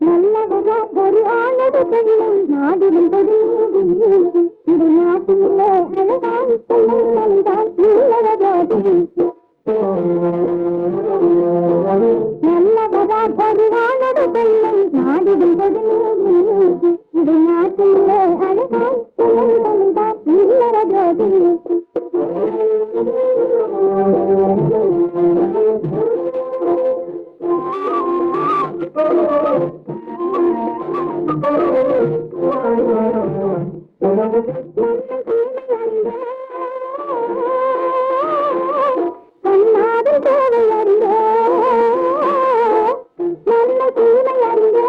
நல்லவரா ஒரு ஆளது பெண்ணை நாடிடும்படி இது நாட்டிலே அழகாய் பெண்தான் உள்ளவராது. நல்லவரா ஒரு ஆளது பெண்ணை நாடிடும்படி இது நாட்டிலே அழகாய் பெண்தான் உள்ளவராது. கண்ணாடும் தேவை அறிந்த நல்ல தூய்மை அறிந்த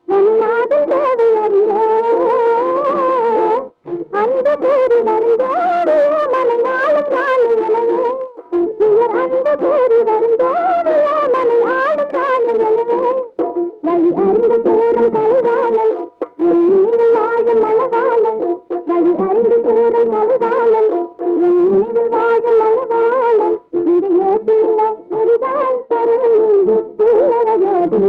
கண்ணாடும் தேவை அறிந்த அந்த பேரு வருந்தோடு மலையாளும் காலையிலே அந்த பேரு வருந்தோடு மலையாளும் காலையிலே வழி அறிந்த பேரும் கல்வாளன் வாழும் மலவாளன் வழி அறிந்து பேரும் மலவாளன் வாழும் மலவாளன் இதையே பிள்ளை புரிதால் தருவது பிள்ளரையோடு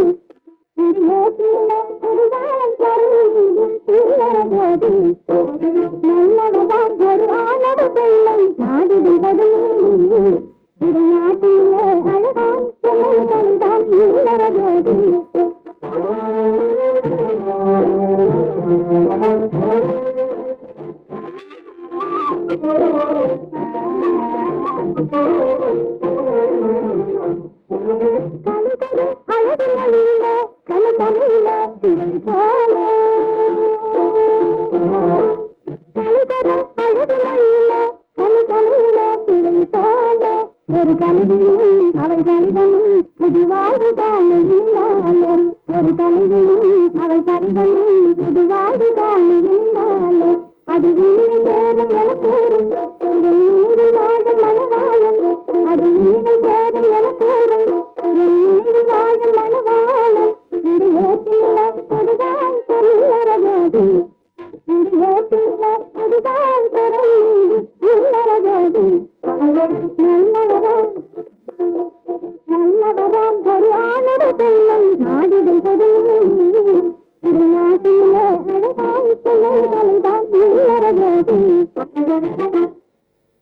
இதையே பிள்ளை புரிதால் தருவது பிள்ளரையோடு. நல்லவதான் ஒரு ஆளது பிள்ளை நாடுவது இதை நாட்டிலே அழகாய் பிள்ளைதான் உள்ளரையோடு. ஒரு கல்வியும் அவை கணிதமும் புது வாழ்வு காணுகின்றாலும் ஒரு கல்வியும் அவை கணிதமும் புது வாழ்வு காணுகின்றாலும் அது வீணை சேரும் என கூறும் நீரு வாழும் மனவாளம் அது வீணை சேரும் என கூறும் நீரு வாழும் மனவாளம் இடையே பிள்ளை புதுதான் பொருளரகோது இடையே பிள்ளை புதுதான் பொருளரகோது. நல்லவராம் ஒரு ஆளது பிள்ளை நாடிடுவது